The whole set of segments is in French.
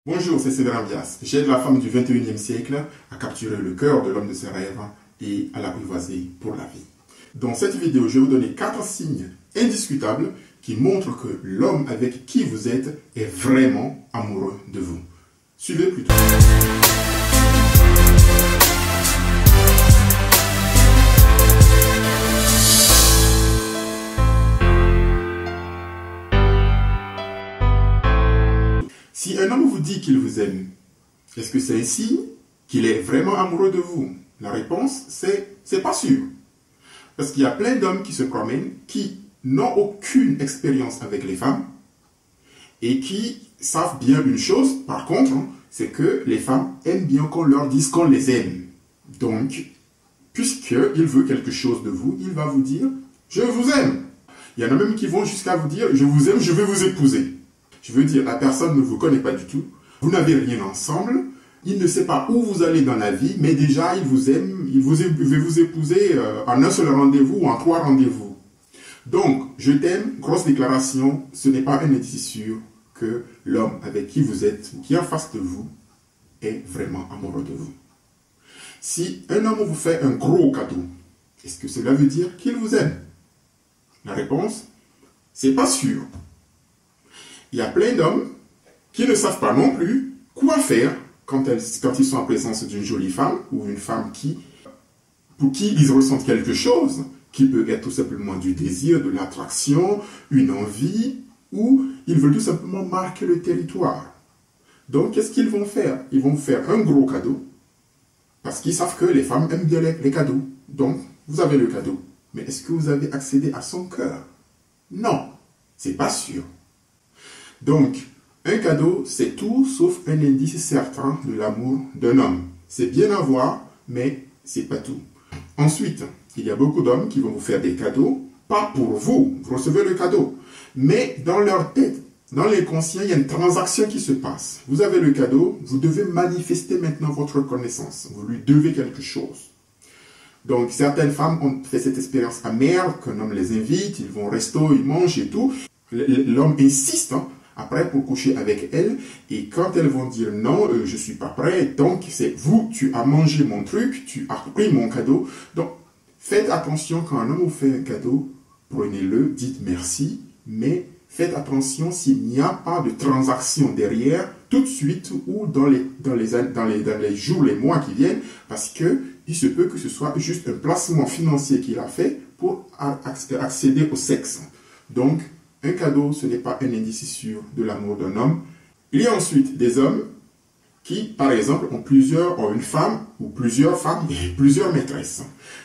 Bonjour, c'est Séverin Bias. J'aide la femme du 21e siècle à capturer le cœur de l'homme de ses rêves et à l'apprivoiser pour la vie. Dans cette vidéo, je vais vous donner 4 signes indiscutables qui montrent que l'homme avec qui vous êtes est vraiment amoureux de vous. Suivez plutôt. Si un homme vous dit qu'il vous aime, est-ce que c'est un signe qu'il est vraiment amoureux de vous? La réponse, c'est pas sûr. Parce qu'il y a plein d'hommes qui se promènent, qui n'ont aucune expérience avec les femmes et qui savent bien une chose, par contre, c'est que les femmes aiment bien qu'on leur dise qu'on les aime. Donc, puisqu'il veut quelque chose de vous, il va vous dire « je vous aime ». Il y en a même qui vont jusqu'à vous dire « je vous aime, je vais vous épouser ». Je veux dire, la personne ne vous connaît pas du tout, vous n'avez rien ensemble, il ne sait pas où vous allez dans la vie, mais déjà il vous aime, il veut vous épouser en un seul rendez-vous ou en 3 rendez-vous. Donc, je t'aime, grosse déclaration, ce n'est pas un indice sûr que l'homme avec qui vous êtes ou qui est en face de vous est vraiment amoureux de vous. Si un homme vous fait un gros cadeau, est-ce que cela veut dire qu'il vous aime? La réponse, c'est pas sûr. Il y a plein d'hommes qui ne savent pas non plus quoi faire quand ils sont en présence d'une jolie femme ou une femme pour qui ils ressentent quelque chose, qui peut être tout simplement du désir, de l'attraction, une envie, ou ils veulent tout simplement marquer le territoire. Donc, qu'est-ce qu'ils vont faire? Ils vont faire un gros cadeau, parce qu'ils savent que les femmes aiment bien les cadeaux. Donc, vous avez le cadeau. Mais est-ce que vous avez accédé à son cœur? Non, c'est pas sûr. Donc, un cadeau, c'est tout sauf un indice certain de l'amour d'un homme. C'est bien à voir, mais c'est pas tout. Ensuite, il y a beaucoup d'hommes qui vont vous faire des cadeaux, pas pour vous, vous recevez le cadeau, mais dans leur tête, dans l'inconscient, il y a une transaction qui se passe. Vous avez le cadeau, vous devez manifester maintenant votre reconnaissance. Vous lui devez quelque chose. Donc, certaines femmes ont fait cette expérience amère, qu'un homme les invite, ils vont au resto, ils mangent et tout. L'homme insiste, après pour coucher avec elle, et quand elles vont dire non, je suis pas prêt, donc c'est vous, tu as mangé mon truc, tu as pris mon cadeau. Donc faites attention quand un homme vous fait un cadeau, prenez-le, dites merci, mais faites attention s'il n'y a pas de transaction derrière tout de suite ou dans les jours, les mois qui viennent, parce que il se peut que ce soit juste un placement financier qu'il a fait pour accéder au sexe. Donc un cadeau, ce n'est pas un indice sûr de l'amour d'un homme. Il y a ensuite des hommes qui, par exemple, ont une femme ou plusieurs femmes et plusieurs maîtresses.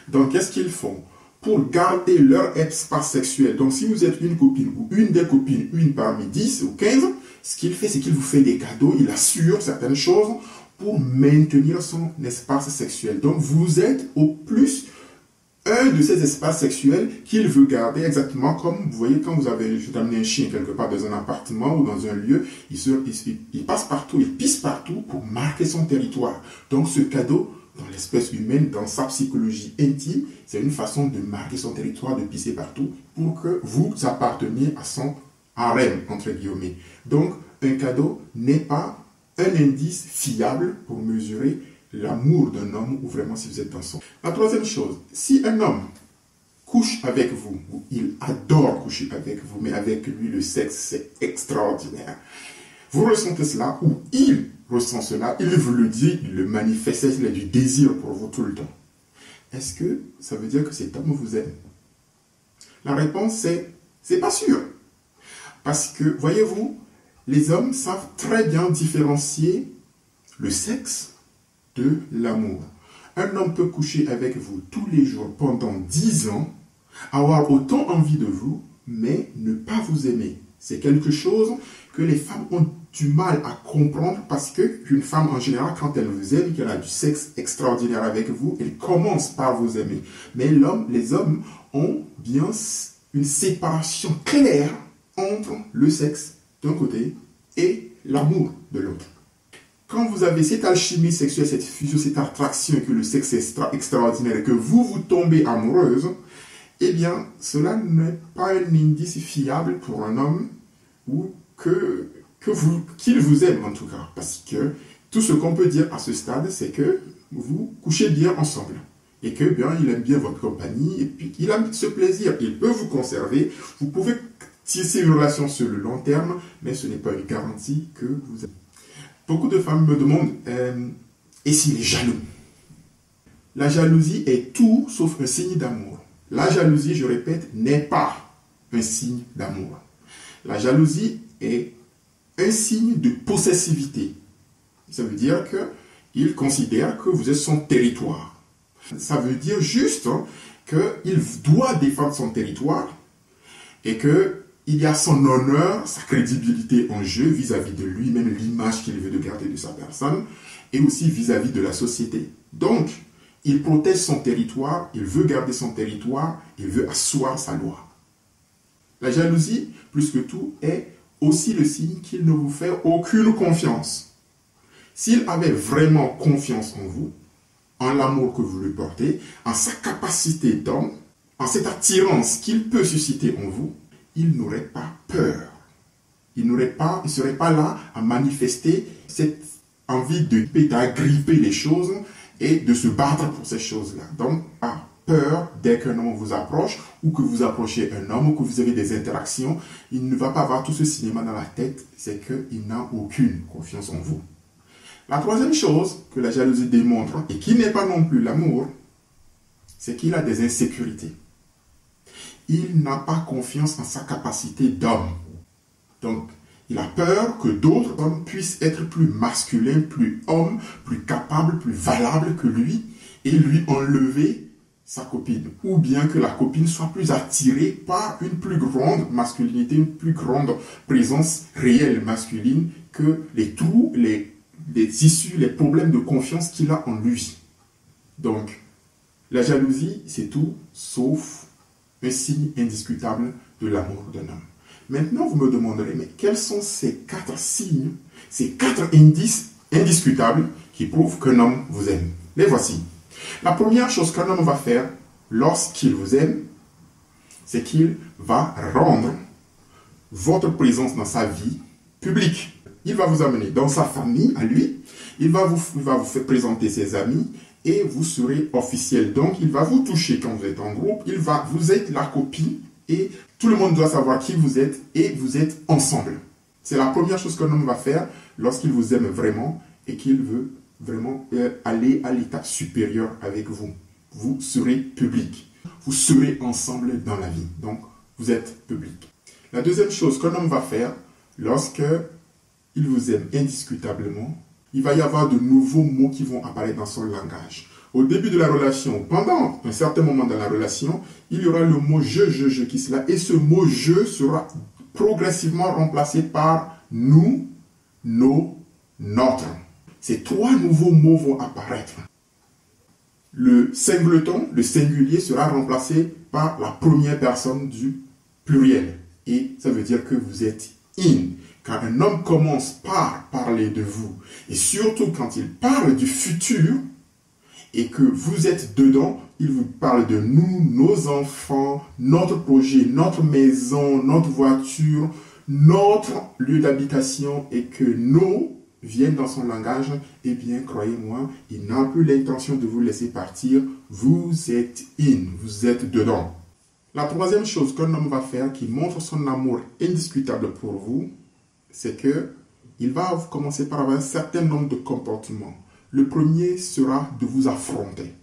Donc, qu'est-ce qu'ils font? Pour garder leur espace sexuel. Donc, si vous êtes une copine ou une des copines, une parmi 10 ou 15, ce qu'il fait, c'est qu'il vous fait des cadeaux, il assure certaines choses pour maintenir son espace sexuel. Donc, vous êtes au plus un de ces espaces sexuels qu'il veut garder exactement comme, vous voyez, quand vous avez amené un chien quelque part dans un appartement ou dans un lieu, il passe partout, il pisse partout pour marquer son territoire. Donc ce cadeau, dans l'espèce humaine, dans sa psychologie intime, c'est une façon de marquer son territoire, de pisser partout pour que vous apparteniez à son harem, entre guillemets. Donc un cadeau n'est pas un indice fiable pour mesurer l'amour d'un homme ou vraiment si vous êtes dans son... La troisième chose, si un homme couche avec vous, ou il adore coucher avec vous, mais avec lui le sexe c'est extraordinaire, vous ressentez cela ou il ressent cela, il vous le dit, il le manifeste, il a du désir pour vous tout le temps. Est-ce que ça veut dire que cet homme vous aime? La réponse c'est pas sûr. Parce que, voyez-vous, les hommes savent très bien différencier le sexe de l'amour. Un homme peut coucher avec vous tous les jours pendant 10 ans, avoir autant envie de vous, mais ne pas vous aimer. C'est quelque chose que les femmes ont du mal à comprendre parce qu'une femme, en général, quand elle vous aime, qu'elle a du sexe extraordinaire avec vous, elle commence par vous aimer. Mais les hommes ont bien une séparation claire entre le sexe d'un côté et l'amour de l'autre. Quand vous avez cette alchimie sexuelle, cette fusion, cette attraction, et que le sexe est extraordinaire et que vous tombez amoureuse, eh bien, cela n'est pas un indice fiable pour un homme ou que qu'il vous aime en tout cas. Parce que tout ce qu'on peut dire à ce stade, c'est que vous couchez bien ensemble. Et que bien, il aime bien votre compagnie, et puis il a ce plaisir. Il peut vous conserver. Vous pouvez tisser une relation sur le long terme, mais ce n'est pas une garantie que vous avez. Beaucoup de femmes me demandent, et s'il est jaloux? La jalousie est tout sauf un signe d'amour. La jalousie, je répète, n'est pas un signe d'amour. La jalousie est un signe de possessivité. Ça veut dire qu'il considère que vous êtes son territoire. Ça veut dire juste qu'il doit défendre son territoire et qu'il y a son honneur, sa crédibilité en jeu vis-à-vis de lui-même, l'image qu'il veut garder de sa personne et aussi vis-à-vis de la société. Donc, il protège son territoire, il veut garder son territoire, il veut asseoir sa loi. La jalousie, plus que tout, est aussi le signe qu'il ne vous fait aucune confiance. S'il avait vraiment confiance en vous, en l'amour que vous lui portez, en sa capacité d'homme, en cette attirance qu'il peut susciter en vous, il n'aurait pas peur. Il ne serait pas là à manifester cette envie d'agripper les choses et de se battre pour ces choses-là. Donc, pas peur dès qu'un homme vous approche ou que vous approchez un homme ou que vous avez des interactions, il ne va pas avoir tout ce cinéma dans la tête, c'est qu'il n'a aucune confiance en vous. La troisième chose que la jalousie démontre, et qui n'est pas non plus l'amour, c'est qu'il a des insécurités. Il n'a pas confiance en sa capacité d'homme. Donc, il a peur que d'autres hommes puissent être plus masculins, plus hommes, plus capables, plus valables que lui, et lui enlever sa copine. Ou bien que la copine soit plus attirée par une plus grande masculinité, une plus grande présence réelle masculine que les trous, les issues, les problèmes de confiance qu'il a en lui. Donc, la jalousie, c'est tout sauf un signe indiscutable de l'amour d'un homme. Maintenant, vous me demanderez, mais quels sont ces 4 signes, ces 4 indices indiscutables qui prouvent qu'un homme vous aime? Les voici. La première chose qu'un homme va faire lorsqu'il vous aime, c'est qu'il va rendre votre présence dans sa vie publique. Il va vous amener dans sa famille, à lui. Il va vous faire présenter ses amis et vous serez officiel. Donc, il va vous toucher quand vous êtes en groupe. Vous êtes la copine et tout le monde doit savoir qui vous êtes et vous êtes ensemble. C'est la première chose qu'un homme va faire lorsqu'il vous aime vraiment et qu'il veut vraiment aller à l'étape supérieure avec vous. Vous serez public. Vous serez ensemble dans la vie. Donc, vous êtes public. La deuxième chose qu'un homme va faire lorsque il vous aime indiscutablement, il va y avoir de nouveaux mots qui vont apparaître dans son langage. Au début de la relation, pendant un certain moment dans la relation, il y aura le mot je qui sera, et ce mot je sera progressivement remplacé par nous, nos, notre. Ces 3 nouveaux mots vont apparaître. Le singleton, le singulier, sera remplacé par la première personne du pluriel. Et ça veut dire que vous êtes in. Quand un homme commence par parler de vous, et surtout quand il parle du futur, et que vous êtes dedans, il vous parle de nous, nos enfants, notre projet, notre maison, notre voiture, notre lieu d'habitation, et que nos viennent dans son langage, eh bien, croyez-moi, il n'a plus l'intention de vous laisser partir. Vous êtes in, vous êtes dedans. La troisième chose qu'un homme va faire qui montre son amour indiscutable pour vous, c'est qu'il va commencer par avoir un certain nombre de comportements. Le premier sera de vous affronter.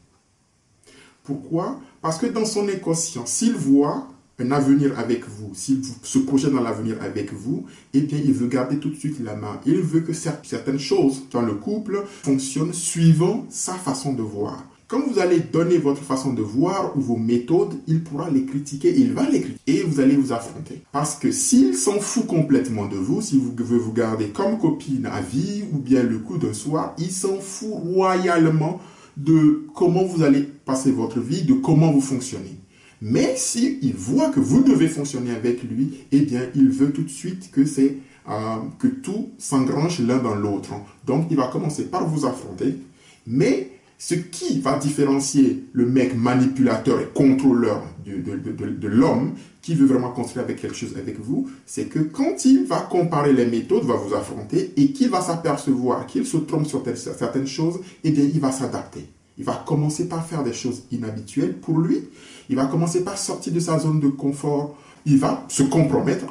Pourquoi? Parce que dans son inconscient, s'il voit un avenir avec vous, s'il se projette dans l'avenir avec vous, eh bien, il veut garder tout de suite la main. Il veut que certaines choses dans le couple fonctionnent suivant sa façon de voir. Quand vous allez donner votre façon de voir ou vos méthodes, il pourra les critiquer, il va les critiquer et vous allez vous affronter. Parce que s'il s'en fout complètement de vous, si vous veut vous garder comme copine à vie ou bien le coup d'un soir, il s'en fout royalement de comment vous allez passer votre vie, de comment vous fonctionnez. Mais s'il voit que vous devez fonctionner avec lui, eh bien, il veut tout de suite que tout s'engrange l'un dans l'autre. Donc, il va commencer par vous affronter, mais Ce qui va différencier le mec manipulateur et contrôleur de l'homme qui veut vraiment construire avec quelque chose avec vous, c'est que quand il va comparer les méthodes, va vous affronter et qu'il va s'apercevoir qu'il se trompe sur certaines choses, eh bien, il va s'adapter. Il va commencer par faire des choses inhabituelles pour lui. Il va commencer par sortir de sa zone de confort. Il va se compromettre,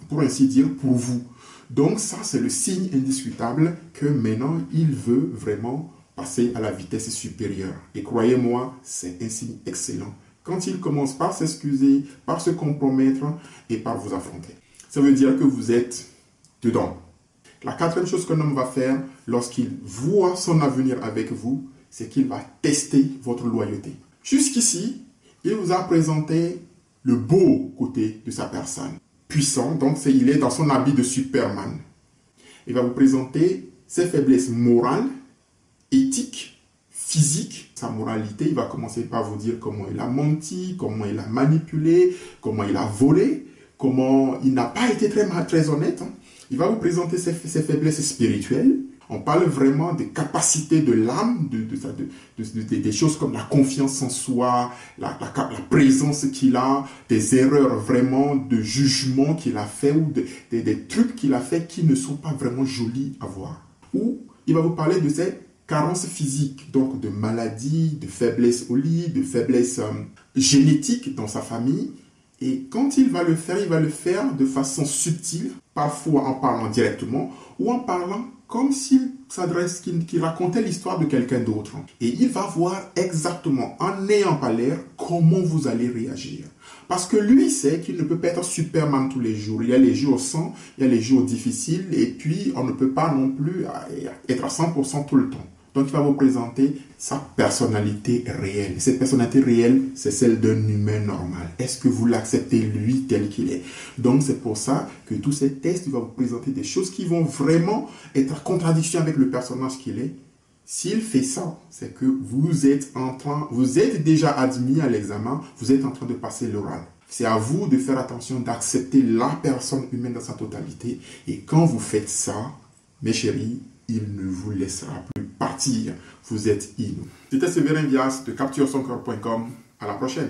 pour ainsi dire, pour vous. Donc ça, c'est le signe indiscutable que maintenant, il veut vraiment passer à la vitesse supérieure. Et croyez-moi, c'est un signe excellent. Quand il commence par s'excuser, par se compromettre et par vous affronter. Ça veut dire que vous êtes dedans. La quatrième chose qu'un homme va faire lorsqu'il voit son avenir avec vous, c'est qu'il va tester votre loyauté. Jusqu'ici, il vous a présenté le beau côté de sa personne. Puissant, donc il est dans son habit de Superman. Il va vous présenter ses faiblesses morales, éthiques, physiques, sa moralité. Il va commencer par vous dire comment il a menti, comment il a manipulé, comment il a volé, comment il n'a pas été très honnête. Il va vous présenter ses faiblesses spirituelles. On parle vraiment des capacités de l'âme, des choses comme la confiance en soi, la présence qu'il a, des erreurs vraiment de jugement qu'il a fait ou des trucs qu'il a fait qui ne sont pas vraiment jolis à voir. Ou il va vous parler de ses carences physiques, donc de maladies, de faiblesses au lit, de faiblesses génétiques dans sa famille. Et quand il va le faire de façon subtile, parfois en parlant directement ou en parlant comme s'il racontait l'histoire de quelqu'un d'autre. Et il va voir exactement, en n'ayant pas l'air, comment vous allez réagir. Parce que lui sait qu'il ne peut pas être Superman tous les jours. Il y a les jours sans, il y a les jours difficiles, et puis on ne peut pas non plus être à 100% tout le temps. Donc il va vous présenter sa personnalité réelle. Cette personnalité réelle, c'est celle d'un humain normal. Est-ce que vous l'acceptez lui tel qu'il est? Donc c'est pour ça que tous ces tests, il va vous présenter des choses qui vont vraiment être en contradiction avec le personnage qu'il est. S'il fait ça, c'est que vous êtes déjà admis à l'examen, vous êtes en train de passer l'oral. C'est à vous de faire attention, d'accepter la personne humaine dans sa totalité. Et quand vous faites ça, mes chéris, il ne vous laissera plus partir. Vous êtes inouïs. C'était Séverin Vias de CaptureSonCoeur.com. À la prochaine.